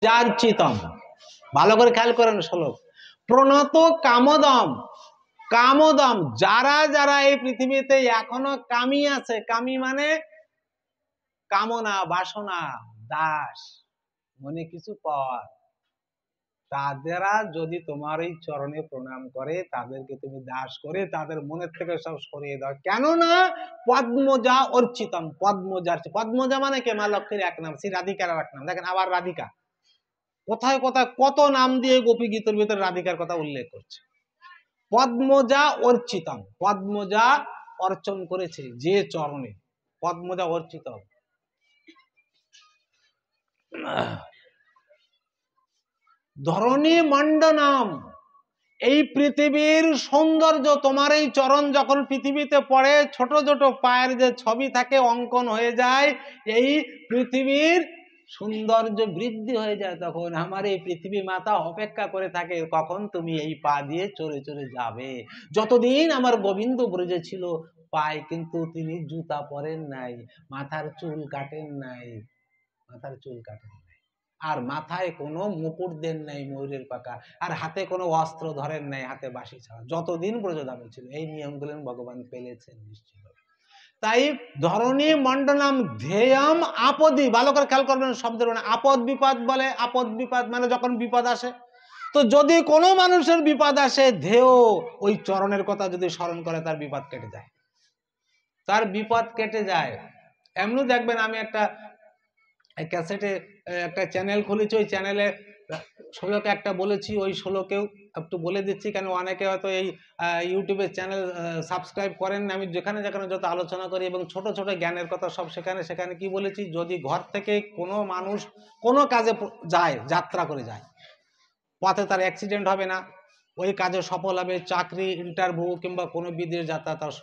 যার্চিতম, ভালো করে খেয়াল করেন শ্লোক। প্রণত কামদম, কামদম, যারা যারা এই পৃথিবীতে এখনো কামী আছে, কামী মানে কামনা বাসনা দাস, মনে কিছু পাওয়ার, তাদেরা যদি তোমার এই চরণে প্রণাম করে, তাদেরকে তুমি দাস করে তাদের মনের থেকে সব সরিয়ে দাও। কেননা পদ্মজা অর্চিতম, পদ্মজা, পদ্মজা মানে কে? মা লক্ষ্মীর এক নাম, শ্রী রাধিকার এক নাম। দেখেন আবার রাধিকা কোথায় কোথায় কত নাম দিয়ে গোপী গীতের ভিতরে রাধিকার কথা উল্লেখ করছে। পদ্মজা অর্চিতম, পদ্মজা অর্চন করেছে যে চরণে, পদ্মজা অর্চিতম। ধরণী মণ্ডনম, এই পৃথিবীর সৌন্দর্য তোমার এই চরণ যখন পৃথিবীতে পড়ে, ছোট ছোট পায়ের যে ছবি থাকে অঙ্কন হয়ে যায়, এই পৃথিবীর সৌন্দর্য বৃদ্ধি হয়ে যায়। তখন আমার এই পৃথিবী মাতা অপেক্ষা করে থাকে কখন তুমি এই পা দিয়ে চলে চলে যাবে। যতদিন আমার গোবিন্দ ব্রজে ছিল পায় কিন্তু তিনি জুতা পরেন নাই, মাথার চুল কাটেন নাই, মাথার চুল কাটেন নাই, আর মাথায় কোনো মুকুট দেন নাই ময়ূরের পাকা, আর হাতে কোনো অস্ত্র ধরেন নাই, হাতে বাঁশি ছাড়া, যতদিন ব্রজধামে ছিল। এই নিয়মগুলো ভগবান পেলেছেন নিশ্চিত। তাই ধরণী মণ্ডনম ধ্যেয়ম আপদি, ভালো করে খেয়াল করবেন শব্দের মানে আপদ বিপদ বলে। আপদ বিপদ মানে যখন বিপদ আসে, তো যদি কোনো মানুষের বিপদ আসে, ধ্যেয় ওই চরণের কথা যদি স্মরণ করে, তার বিপদ কেটে যায়, তার বিপদ কেটে যায়। এমনি দেখবেন, আমি একটা ক্যাসেটে একটা চ্যানেল খুলেছি, ওই চ্যানেলে শ্লোক একটা বলেছি, ওই শ্লোকেও একটু বলে দিচ্ছি, কেন অনেকে হয়তো এই ইউটিউবের চ্যানেল সাবস্ক্রাইব করেন না। আমি যেখানে যেখানে যত আলোচনা করি এবং ছোট ছোট জ্ঞানের কথা সব সেখানে সেখানে কি বলেছি, যদি ঘর থেকে কোনো মানুষ কোনো কাজে যায়, যাত্রা করে যায়, পথে তার অ্যাক্সিডেন্ট হবে না, ওই কাজে সফল হবে, চাকরি ইন্টারভিউ কিংবা কোনো বিদেশ যাত্রা তার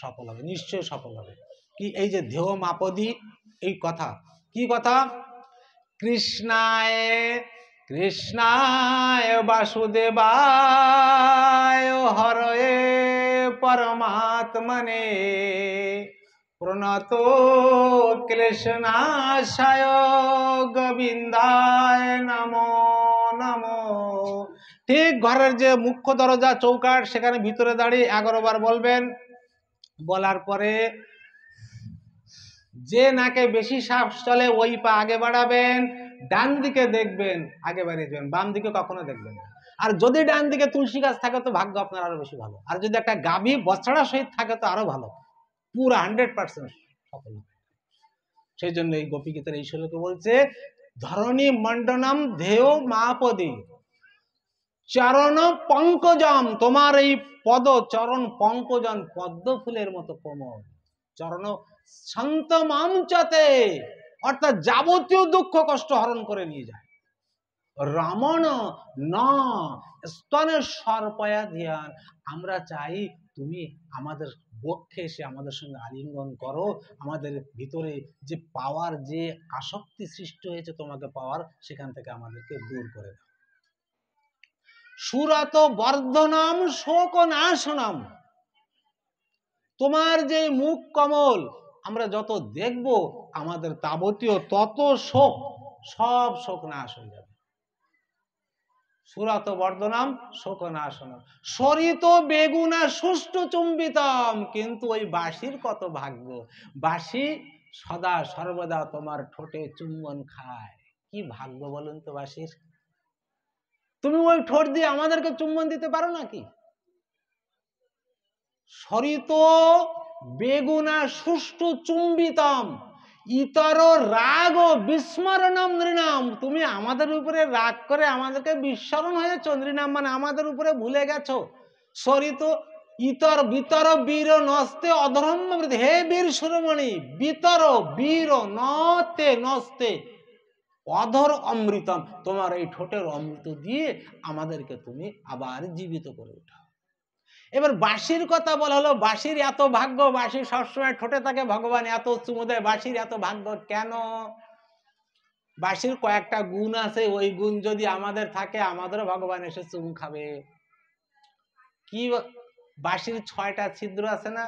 সফল হবে, নিশ্চয়ই সফল হবে। কি এই যে ধ্যেয় মাপদি, এই কথা কি কথা? কৃষ্ণায় কৃষ্ণায় বাসুদেবায় হরয়ে পরমাত্মনে প্রণত ক্লেশনাশায় গোবিন্দায় নমো নমো। ঠিক ঘরের যে মুখ্য দরজা চৌকাঠ, সেখানে ভিতরে দাঁড়িয়ে 11 বার বলবেন। বলার পরে যে নাকে বেশি শ্বাস চলে ওই পা আগে বাড়াবেন, ডান দিকে দেখবেন, আগে বাড়িয়ে দেবেন, বাম দিকে কখনো দেখবেন না। আর যদি ডান দিকে তুলসী গাছ থাকে তো ভাগ্য আপনার আরো বেশি ভালো, আর যদি একটা গাভী বছড়া সহিত থাকে তো আরো ভালো, পুরো 100% সফল। সেই জন্য এই গোপী গীতার এই শ্লোকে বলছে ধরণী মণ্ডনম ধ্যেয় মাপদি চরণ পঙ্কজম, তোমার এই পদ চরণ পঙ্কজন, পদ্ম ফুলের মতো কোমল চরণ, শান্তমাঞ্চতে, অর্থাৎ যাবতীয় দুঃখ কষ্ট হরণ করে নিয়ে যায়। রমণ ন স্তনে সর্পয়া ধ্যান, আমরা চাই তুমি আমাদের বক্ষে এসে আমাদের সঙ্গে আলিঙ্গন করো, আমাদের ভিতরে যে পাওয়ার, যে আসক্তি সৃষ্টি হয়েছে তোমাকে পাওয়ার, সেখান থেকে আমাদেরকে দূর করে দাও। সুরত বর্ধনম শোক নাশনম, তোমার যে মুখ কমল আমরা যত দেখব, আমাদের তাবতীয় তত শোক, সব শোক নাশ হয়ে যাবে। সুরত বর্ধনম শোক নাশনম। সরিত বেগুনা সুষ্ঠু চুম্বিতম, কিন্তু ওই বাঁশির কত ভাগ্য, বাঁশি সদা সর্বদা তোমার ঠোঁটে চুম্বন খায়। কি ভাগ্য বলুন তো বাঁশির। তুমি ওই ঠোঁট দিয়ে আমাদেরকে চুম্বন দিতে পারো নাকি? সরিত বেগুনা সুষ্ঠু চুম্বিতম ইতর রাগ ও বিস্মরণম নৃণাম, তুমি আমাদের উপরে রাগ করে আমাদেরকে বিস্মরণ হয়েছ, নৃণাম মানে আমাদের উপরে ভুলে গেছো। সরিত ইতর বিতর বীর নস্তে অধর্ম, হে বীর শিরোমণি, বিতর বীর নতে নস্তে অধর অমৃতম, তোমার এই ঠোঁটের অমৃত দিয়ে আমাদেরকে তুমি আবার জীবিত করে উঠাও। এবার বাঁশির কথা বলা হলো, বাঁশির এত ভাগ্য, বাঁশি সবসময় ঠোঁটে থাকে, ভগবান এত চুমু দেয়, বাঁশির এত ভাগ্য কেন? বাঁশির কয়েকটা গুণ আছে, ওই গুণ যদি আমাদের থাকে আমাদেরও ভগবান এসে চুমু খাবে। কি বাঁশির 6টা ছিদ্র আছে না?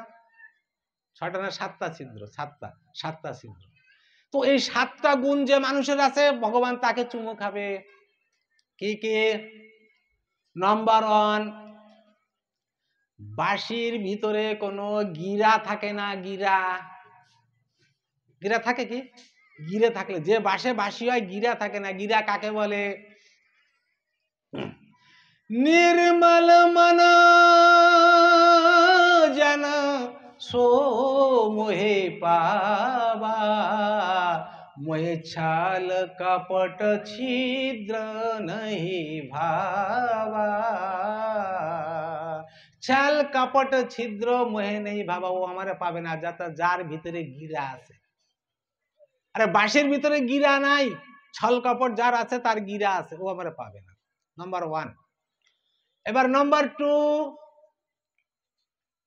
6টা না 7টা ছিদ্র, 7টা ছিদ্র। তো এই 7টা গুণ যে মানুষের আছে ভগবান তাকে চুমু খাবে। কি কি? নাম্বার 1, বাঁশির ভিতরে কোনো গিরা থাকে না। গিরা, গিরা থাকে কি? গিরে থাকলে যে বাঁশি হয় গিরা থাকে না। গিরা কাকে বলে? निर्मल मन जन सो मोहे पावा, मोहे छाल कपट छिद्र नहीं भावा। छाल कपट छिद्र मोहे नहीं भावा, ও আমারে পাবে না যার ভিতরে গিরা আছে। আরে বাঁশির ভিতরে গিরা নাই, ছল কপট যার আছে তার গিরা আছে, ও আমারে পাবে না। নাম্বার 1। এবার নাম্বার 2,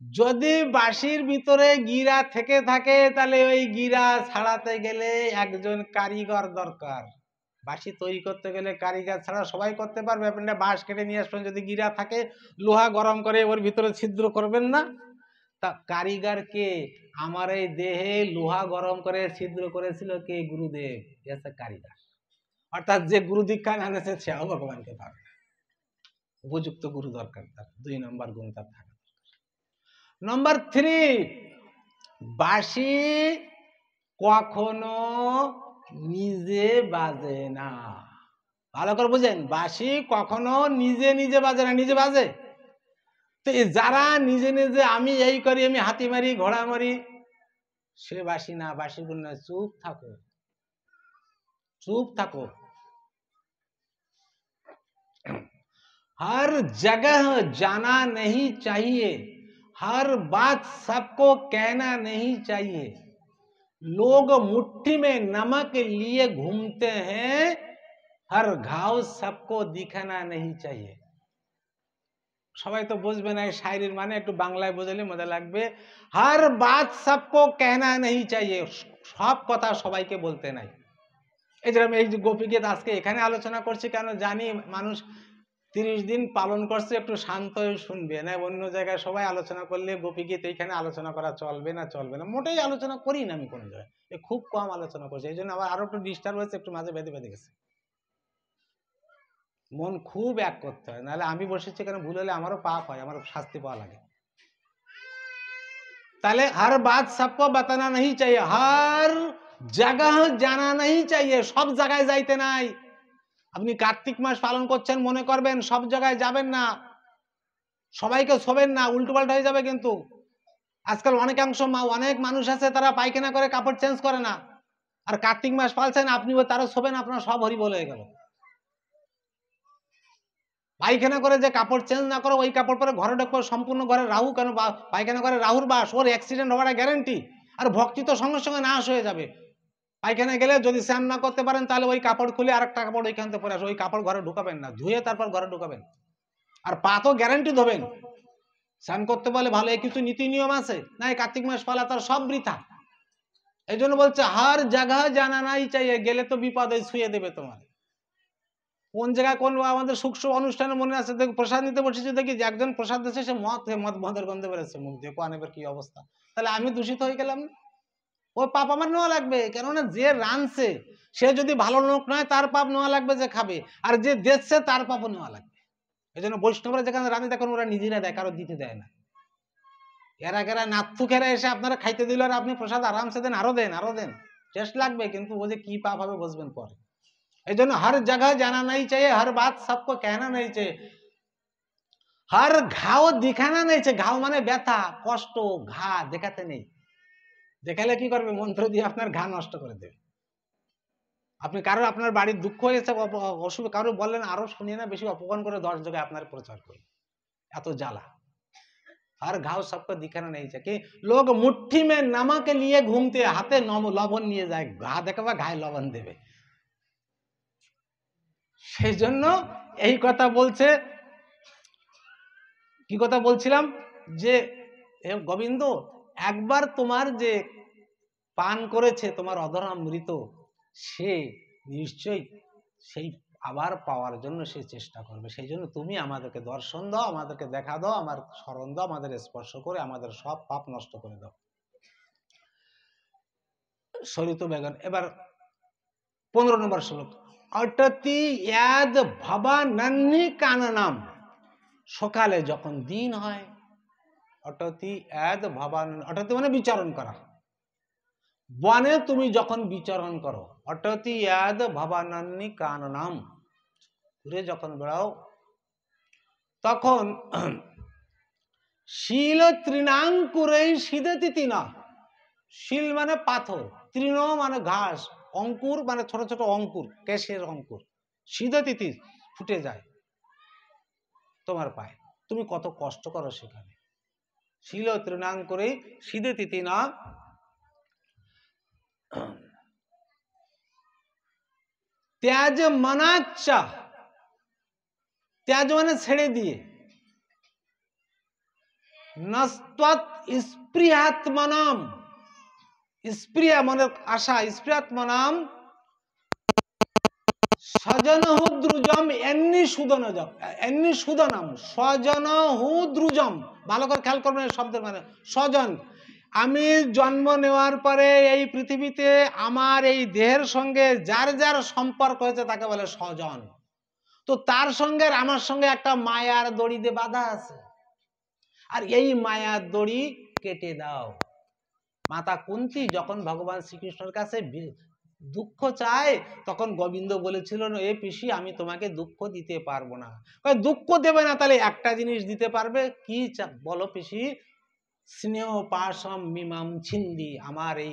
যদি বাঁশির ভিতরে গিরা থেকে থাকে তাহলে ওই গিরা ছাড়াতে গেলে একজন কারিগর দরকার। বাঁশি তৈরি করতে গেলে কারিগর ছাড়া সবাই করতে পারবে। আপনি বাঁশ কেটে নিয়ে আসবেন, যদি গিরা থাকে লোহা গরম করে ওর ভিতরে ছিদ্র করবেন না। তা কারিগর কে? আমার এই দেহে লোহা গরম করে ছিদ্র করেছিল কে? গুরুদেব। এসে কারিগর, অর্থাৎ যে গুরু দীক্ষা এনেছে সেও ভগবানকে পাবে না। উপযুক্ত গুরু দরকার তার। 2 নম্বর গুণ তার থাকা। নাম্বার 3, বাঁশি কখনো নিজে বাজে না। ভালো করে বুঝেন, বাঁশি কখনো নিজে নিজে বাজে না। নিজে বাজে তো যারা নিজে নিজে আমি এই করি, আমি হাতি মারি, ঘোড়া মারি, সে বাঁশি না। বাঁশি গুণ না। চুপ থাকো, চুপ থাকো। हर जगह जाना नहीं चाहिए, हर बात सबको कहना नहीं चाहिए, लोग मुट्ठी में नमक लिए घूमते हैं, हर घाव सबको दिखाना नहीं चाहिए। সবাই তো বুঝবে না এই শায়রির মানে, একটু বাংলায় বুঝলে মজা লাগবে। हर बात सबको कहना नहीं चाहिए, সব কথা সবাইকে বলতে নাই। এই যে আমি এই যে গোপীগীত আজকে এখানে আলোচনা করছি কেন? জানি মানুষ 30 দিন পালন করছে, একটু শান্ত হয়ে শুনবে না। অন্য জায়গায় সবাই আলোচনা করলে গোপীগীত এইখানে আলোচনা করা চলবে না, চলবে না। মোটেই আলোচনা করি না আমি কোনো জায়গায়, খুব কম আলোচনা করছি। এই জন্য আবার আরো একটু ডিস্টার্ব হয়েছে, একটু মাঝে বেঁধে বেঁধে গেছে। মন খুব এক করতে হয়, নাহলে আমি বসেছি কেন, ভুল হলে আমারও পাপ হয়, আমারও শাস্তি পাওয়া লাগে। তাহলে हर बात सबको बताना नहीं चाहिए, हर जगह जाना नहीं चाहिए, সব জায়গায় যাইতে নাই। আপনি কার্তিক মাস পালন করছেন, মনে করবেন সব জায়গায় যাবেন না, সবাইকে ছোবেন না, উল্টো পাল্টা হয়ে যাবে। কিন্তু আজকাল অনেক মানুষ আছে তারা পায়খানা করে কাপড় চেঞ্জ করে না, আর কার্তিক মাস পালছেন আপনিও তারা ছোবেন, আপনার সব হরিবল হয়ে গেল। পায়খানা করে যে কাপড় চেঞ্জ না করো, ওই কাপড় পরে ঘরে ঢুকবো, সম্পূর্ণ ঘরে রাহু। কেন? পায়খানা করে রাহুর বাস, ওর অ্যাক্সিডেন্ট হওয়ার গ্যারান্টি। আর ভক্তি তো সঙ্গে সঙ্গে নাশ হয়ে যাবে। পায়খানা গেলে যদি স্নান না করতে পারেন তাহলে ওই কাপড় খুলে আরেকটা কাপড় ওইখান থেকে পরে আসে, ওই কাপড় ঘরে ঢুকাবেন না, ধুয়ে তারপর ঘরে ঢুকাবেন। আর পা তো গ্যারান্টি ধোবেন। স্নান করতে বলে ভালো, এই কিছু নীতি নিয়ম আছে না, এই কার্তিক মাস পালা তার সব বৃথা। এই জন্য বলছে হার জায়গা জানা নাই চাইয়ে, গেলে তো বিপদ ছুঁয়ে দেবে তোমার। কোন জায়গায় কোন আমাদের সূক্ষ্ম অনুষ্ঠানে মনে আছে, দেখ প্রসাদ নিতে বসেছি, দেখি যে একজন প্রসাদ দিচ্ছে, সে মদের গন্ধে বেরোচ্ছে মুখ দিয়ে, কোন এবার কি অবস্থা। তাহলে আমি দূষিত হয়ে গেলাম। ওই পাপ আমার নেওয়া লাগবে, কেননা যে রানছে সে যদি ভালো লোক নয় তার পাপ নেওয়া লাগবে যে খাবে, আর যে দেখছে তার পাপও নেওয়া লাগবে। এই জন্য বৈষ্ণবরা যেখানে রানি দেখেন ওরা নিজেরা দেয়, কারো দিতে দেয় না। এরা নাথুকেরা এসে আপনারা খাইতে দিল, আর আপনি প্রসাদ আরামসে দেন, আরো দেন, আরো দেন, টেস্ট লাগবে, কিন্তু ও যে কি পাপ হবে বুঝবেন পরে। এই জন্য हर जगह जाना नहीं चाहिए, हर बात सबको कहना नहीं चाहिए, हर घाव दिखाना नहीं चाहिए। घाव মানে ব্যথা, কষ্ট, ঘা দেখাতে নেই। দেখালে কি করবে? মন্ত্র দিয়ে আপনার ঘা নষ্ট করে দেবে। আপনি কারো আপনার বাড়ির দুঃখ হয়েছে, অসুবিধা, কারো বললেন আরো শুনিয়ে না, বেশি অপমান করে 10 জায়গায় আপনার প্রচার করে, এত জ্বালা। हर घाव सबको दिखाना नहीं चाहिए, लोग मुट्ठी में नमक लिए घूमते, হাতে লবণ নিয়ে যায়, ঘা দেখাবা ঘায়ে লবণ দেবে। সেই জন্য এই কথা বলছে। কি কথা বলছিলাম? যে গোবিন্দ একবার তোমার যে পান করেছে তোমার অধরামৃত, সে নিশ্চয়ই সেই আবার পাওয়ার জন্য সে চেষ্টা করবে। সেই জন্য তুমি আমাদেরকে দর্শন দাও, আমাদেরকে দেখা দাও, আমার স্মরণ দাও, আমাদের স্পর্শ করে আমাদের সব পাপ নষ্ট করে দাও। সরিত বেগন। এবার 15 নম্বর শ্লোক, অটতি ইয়াদ ভবানন্নি কাননাম, সকালে যখন দিন হয়, অটতি ইয়াদ ভবান, অটতি মানে বিচরণ করা, বনে তুমি যখন বিচরণ করো, অটতি ইয়াদ ভবানন্নি কাননাম, ঘুরে যখন বেড়াও, তখন শিল তৃণাঙ্কুরেই সিদেতি তিনা, শিল মানে পাথর, তৃণ মানে ঘাস, অঙ্কুর মানে ছোট ছোট অঙ্কুর, কেশের অঙ্কুর, সিদেতি ফুটে যায় তোমার পায়ে, তুমি কত কষ্ট করো সেখানে। শিল তৃণাঙ্কুরেই সিদেতি তিনা, ত্যাজ মনাচ্চা, ত্যাজ মানে ছেড়ে দিয়ে, নস্ত্বৎ স্পৃহাত্মনাম, স্পৃহা মানে আশা, স্পৃহাত্মনাম স্বজনহুদ্রুজম এন্নি সুদনজম, এন্নি সুদনম, স্বজনহুদ্রুজম, ভালো করে খেয়াল করবেন শব্দের মানে, স্বজন, আমি জন্ম নেওয়ার পরে এই পৃথিবীতে আমার এই দেহের সঙ্গে যার যার সম্পর্ক হয়েছে তাকে বলে স্বজন। তো তার সঙ্গে আমার সঙ্গে একটা মায়ার দড়ি দিয়ে বাঁধা আছে, আর এই মায়ার দড়ি কেটে দাও। মাতা কুন্তী যখন ভগবান শ্রীকৃষ্ণের কাছে দুঃখ চায়, তখন গোবিন্দ বলেছিল, এ পিসি আমি তোমাকে দুঃখ দিতে পারবো না। দুঃখ দেবে না, তাহলে একটা জিনিস দিতে পারবে, কি বলো পিসি? স্নেহ পাশম মিমাম ছিন্দি, আমার এই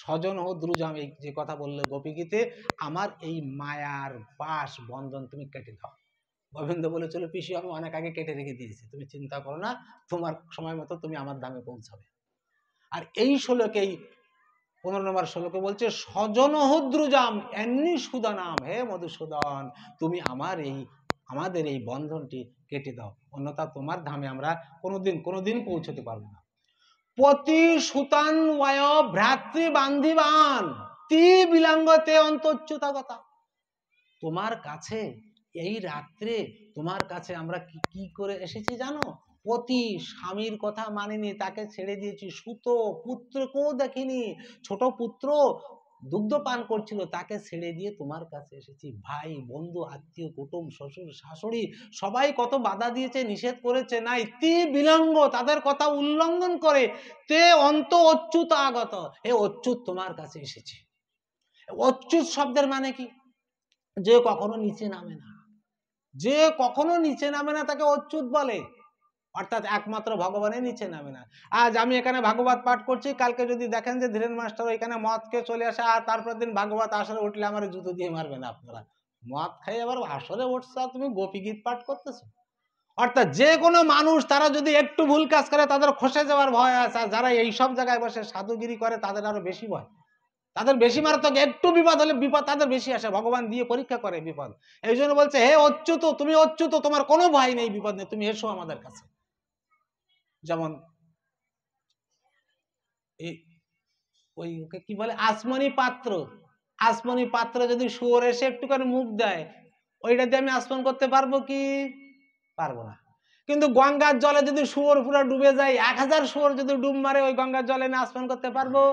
স্বজন ও দ্রুজাম, এই যে কথা বললে গোপী গীতে, আমার এই মায়ার পাশ বন্ধন তুমি কেটে দাও। গোবিন্দ বলেছিল, পিসি আমি অনেক আগে কেটে রেখে দিয়েছি, তুমি চিন্তা করো না, তোমার সময় মতো তুমি আমার ধামে পৌঁছাবে। আর এই শ্লোকে 15 নম্বর শ্লোকে বলছে, স্বজনহুদ্রুজাম এন্নি সুদানাম, হে মধুসূদন তুমি আমার এই আমাদের এই বন্ধনটি কেটে দাও, অন্যথা তোমার ধামে আমরা কোনোদিন পৌঁছতে পারবো না। পতি সুতান ওয় ভ্রাতৃ বান্ধিবান তি বিলঙ্গতে অন্তচ্যুতাগতা, তোমার কাছে এই রাত্রে তোমার কাছে আমরা কি করে এসেছি জানো? পতি, স্বামীর কথা মানিনি, তাকে ছেড়ে দিয়েছি। সুত, পুত্রকেও দেখিনি, ছোট পুত্র দুগ্ধ পান করছিল, তাকে ছেড়ে দিয়ে তোমার কাছে এসেছি। ভাই বন্ধু আত্মীয় কুটুম শ্বশুর শাশুড়ি সবাই কত বাধা দিয়েছে, নিষেধ করেছে, নাই তি বিলঙ্গ, তাদের কথা উল্লঙ্ঘন করে, তে অন্ত অচ্যুত আগত, এ অচ্যুত তোমার কাছে এসেছে। অচ্যুত শব্দের মানে কি? যে কখনো নিচে নামে না, যে কখনো নিচে নামে না তাকে অচ্যুত বলে, অর্থাৎ একমাত্র ভগবানের নিচে নামে না। আজ আমি এখানে ভাগবত পাঠ করছি, কালকে যদি দেখেন যে ধীরেন মাস্টার এখানে মদ খেয়ে চলে আসে, আর তারপর দিন ভাগবত আসরে উঠলে আমার জুতো দিয়ে মারবে না আপনারা, মদ খাই আবার আসরে উঠছে আর তুমি গোপী গীত পাঠ করতেছো। অর্থাৎ যে কোনো মানুষ তারা যদি একটু ভুল কাজ করে তাদের খসে যাওয়ার ভয় আছে, আর যারা এই সব জায়গায় বসে সাধুগিরি করে তাদের আরো বেশি ভয়, তাদের বেশি মারাত্মক, একটু বিপদ হলে বিপদ তাদের বেশি আসে, ভগবান দিয়ে পরীক্ষা করে বিপদ। এই জন্য বলছে, হে অচ্যুত তুমি অচ্যুত, তোমার কোনো ভয় নেই, বিপদ নেই, তুমি এসো আমাদের কাছে। যেমন ওই কি বলে আসমনি পাত্র, আসমনি পাত্র যদি শুয়োর এসে একটুখানি মুখ দেয়, ওইটা দিয়ে আমি আসমন করতে পারবো কি? পারবো না। কিন্তু গঙ্গার জলে যদি শুয়োর পুরো ডুবে যায়, 1000 শুয়োর যদি ডুব মারে, ওই গঙ্গার জলে আমি আসমন করতে পারবো?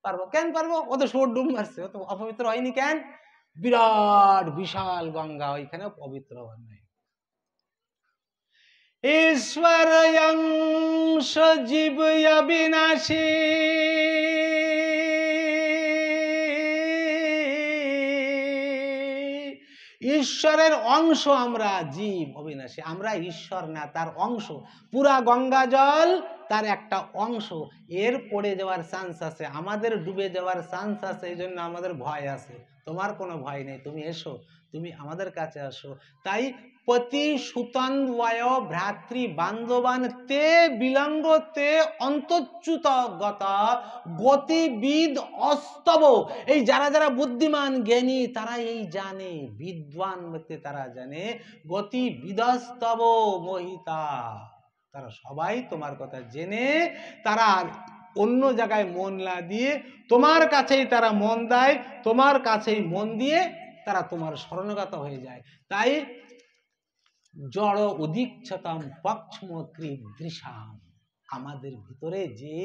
পারবো। কেন পারবো? ও তো শুয়োর ডুব মারছে, ও তো অপবিত্র হয়নি। কেন? বিরাট বিশাল গঙ্গা, ওইখানে পবিত্র হওয়ার নাই। ঈশ্বর জীব অবিনাশী, ঈশ্বরের অংশ আমরা, জীব অবিনাশী, আমরা ঈশ্বর না, তার অংশ। পুরা গঙ্গা জল তার একটা অংশ, এর পড়ে যাওয়ার চান্স আছে, আমাদের ডুবে যাওয়ার চান্স আছে, এই জন্য আমাদের ভয় আছে। তোমার কোনো ভয় নেই, তুমি এসো, তুমি আমাদের কাছে আসো। তাই পতি সুতন ওয় ভ্রাতৃ বান্ধবান তে বিলঙ্গ তে অন্তচ্যুত গতা গতিবিদ অস্তব, এই যারা যারা বুদ্ধিমান জ্ঞানী তারা এই জানে, বিদ্বান ব্যক্তি তারা জানে, গতিবিদস্তব মোহিতা, তারা সবাই তোমার কথা জেনে তারা অন্য জায়গায় মন না দিয়ে তোমার কাছেই তারা মন দেয়, তোমার কাছেই মন দিয়ে তারা তোমার শরণাগত হয়ে যায়। তাই জড় উদীক্ষতম পক্ষম কৃদৃশাম, আমাদের ভিতরে যে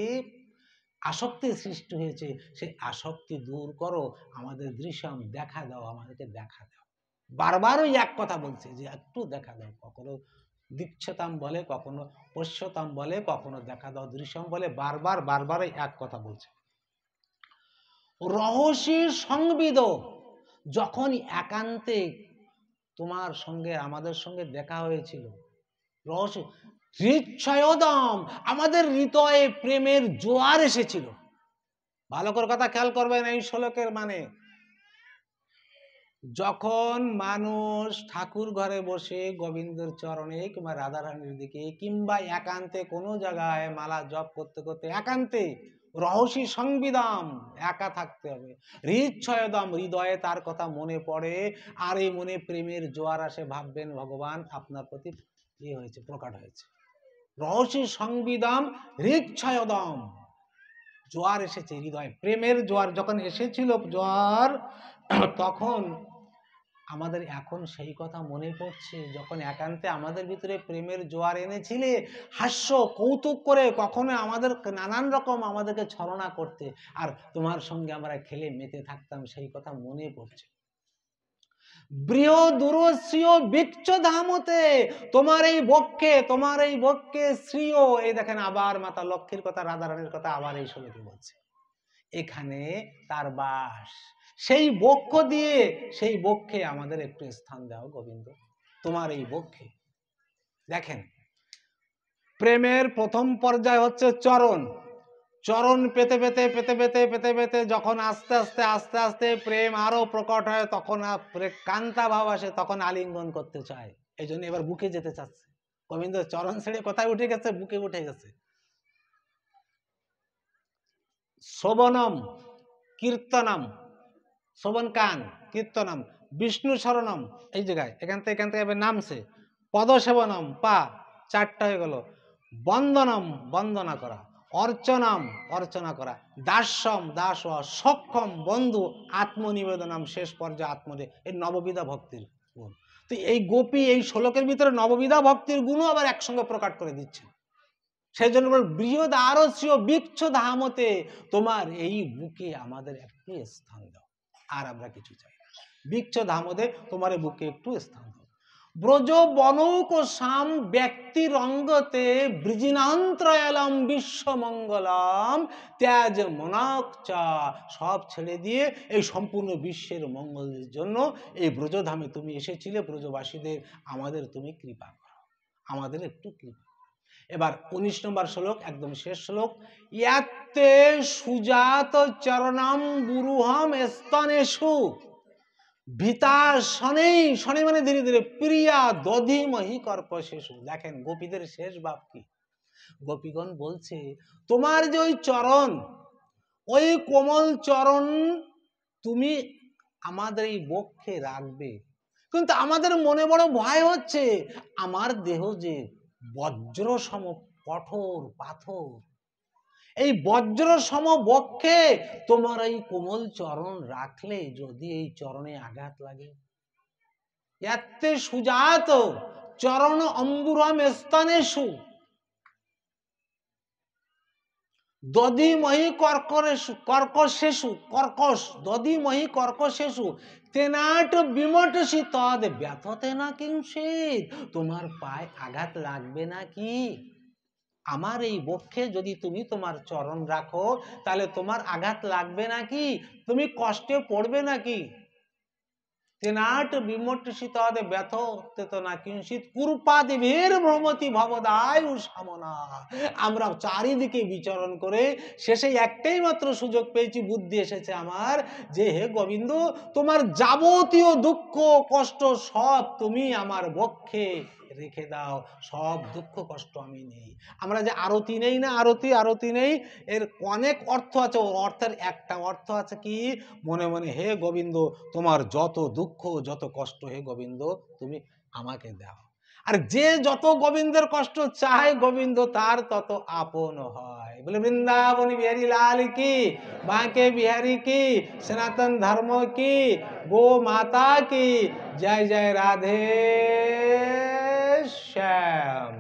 আসক্তির সৃষ্টি হয়েছে, সেই আসক্তি দূর করো, আমাদের দৃশ্যম দেখা দাও, আমাদেরকে দেখা দাও। বারবার ওই এক কথা বলছে যে একটু দেখা দাও। কখনো দীক্ষতাম বলে, কখনো পশ্যতাম বলে, কখনো দেখা দাও দৃশ্যম বলে, বারবার বারবার এক কথা বলছে। রহস্যের সংবিদ, যখন একান্তে তোমার সঙ্গে আমাদের সঙ্গে দেখা হয়েছিল, রহস্য হৃচ্ছয়দম, আমাদের হৃদয়ে প্রেমের জোয়ার এসেছিল। ভালো করে কথা খেয়াল করবেন এই শ্লোকের মানে। যখন মানুষ ঠাকুর ঘরে বসে গোবিন্দের চরণে কিংবা রাধারানীর দিকে কিংবা একান্তে কোনো জায়গায় মালা জপ করতে করতে একান্তে রহস্যি সংবিদাম, একা থাকতে হবে, হৃচ্ছয়দম, হৃদয়ে তার কথা মনে পড়ে, আর এই মনে প্রেমের জোয়ার আসে, ভাববেন ভগবান আপনার প্রতি হয়েছে, প্রকট হয়েছে। রহস্যি সংবিদাম হৃচ্ছয়দম, জোয়ার এসেছে হৃদয়ে, প্রেমের জোয়ার যখন এসেছিল জোয়ার, তখন আমাদের এখন সেই কথা মনে পড়ছে, যখন একান্তে আমাদের ভিতরে প্রেমের জোয়ার এনেছিলে, হাস্য কৌতুক করে কখনো আমাদের নানান রকম আমাদেরকে ছলনা করতে, আর তোমার সঙ্গে আমরা খেলে মেতে থাকতাম, সেই কথা মনে পড়ছে। বৃহদূরশ্রীয় বিচ্ছধামতে, তোমার এই বক্ষে শ্রীয়, এই দেখেন আবার মাতা লক্ষ্মীর কথা, রাধারানীর কথা আবার এই শ্লোকে বলছে, এখানে তার বাস, সেই বক্ষ দিয়ে, সেই বক্ষে আমাদের একটু স্থান দাও গোবিন্দ, তোমার এই বক্ষে। দেখেন প্রেমের প্রথম পর্যায় হচ্ছে চরণ, চরণ পেতে পেতে পেতে পেতে পেতে পেতে যখন আস্তে আস্তে আস্তে আস্তে প্রেম আরো প্রকট হয়, তখন কান্তা ভাব আসে, তখন আলিঙ্গন করতে চায়, এই জন্য এবার বুকে যেতে চাচ্ছে গোবিন্দ, চরণ ছেড়ে কোথায় উঠে গেছে, বুকে উঠে গেছে। শ্রবণম কীর্তনম, শ্রবণ কান, কীর্তনম বিষ্ণু শরণম, এই জায়গায় এখান থেকে এবার নামছে, পদসেবনম পা, চারটা হয়ে গেল, বন্দনম বন্দনা করা, অর্চনম অর্চনা করা, দাস্যম দাস, সক্ষম বন্ধু, আত্মনিবেদনম শেষ পর্যায়ে আত্মনিবেদন, এই নববিধা ভক্তির গুণ। তো এই গোপী এই শ্লোকের ভিতরে নববিধা ভক্তির গুণও আবার একসঙ্গে প্রকাশ করে দিচ্ছে। সেই জন্য বৃহৎ আরস্য বিচ্ছধামতে, তোমার এই বুকে আমাদের একটু স্থান দাও, আর আমরা কিছু চাই না, বিচ্ছধামতে তোমার বুকে একটু স্থান দাও। ব্রজ বনৌক শাম ব্যক্তি রঙ্গতে, বৃজিনান্ত্রয়ালম বিশ্বমঙ্গলম, ত্যাজ মনাকচা, সব ছেড়ে দিয়ে এই সম্পূর্ণ বিশ্বের মঙ্গলের জন্য এই ব্রজধামে তুমি এসেছিলে, ব্রজবাসীদের আমাদের তুমি কৃপা করো, আমাদের একটু কৃপা। এবার 19 নম্বর শ্লোক, একদম শেষ শ্লোক, ইয়াতে সুজাত চরণম বুরুহম স্তনেষু, ভিতা শনেই, শনে মানে ধীরে ধীরে, প্রিয়া দধিমহি কর্পশেষু। দেখেন গোপীদের শেষ ভাব কি, গোপীগণ বলছে তোমার যে ওই চরণ, ওই কোমল চরণ তুমি আমাদের এই বক্ষে রাখবে, কিন্তু আমাদের মনে বড় ভয় হচ্ছে, আমার দেহ যে বজ্র সম কঠোর পাথর, এই বজ্র সম বক্ষে তোমার এই কোমল চরণ রাখলে যদি এই চরণে আঘাত লাগে, এতে সুজাত চরণ অম্বুরম স্তনেষু, দধিমহি কর্কশেষু, কর্কশ দধিমহি কর্কশেষু, তেনাট বিমটসি তদ ব্যথতে না কিঞ্চিৎ, তোমার পায়ে আঘাত লাগবে নাকি? আমার এই বক্ষে যদি তুমি তোমার চরণ রাখো, তাহলে তোমার আঘাত লাগবে নাকি, তুমি কষ্টে পড়বে নাকি? তেনাট বিমটসি তদ ব্যথতে না কিঞ্চিৎ, কুরুপাদিভীর ভ্রমতি ভবদায়ু সামনা। আমরা চারিদিকে বিচরণ করে শেষে একটাই মাত্র সুযোগ পেয়েছি, বুদ্ধি এসেছে আমার, যে হে গোবিন্দ, তোমার যাবতীয় দুঃখ কষ্ট সব তুমি আমার বক্ষে রেখে দাও, সব দুঃখ কষ্ট আমি নেই। আমরা যে আরতি নেই না, আরতি নেই, এর অনেক অর্থ আছে, ওর অর্থের একটা অর্থ আছে কি, মনে মনে হে গোবিন্দ, তোমার যত দুঃখ যত কষ্ট হে গোবিন্দ তুমি আমাকে দাও। আর যে যত গোবিন্দের কষ্ট চায়, গোবিন্দ তার তত আপন হয়। বলে বৃন্দাবনী বিহারী লাল কি, বাঁকে বিহারী কি, সনাতন ধর্ম কি, গো মাতা কি, জয় জয় রাধে শ্যাম।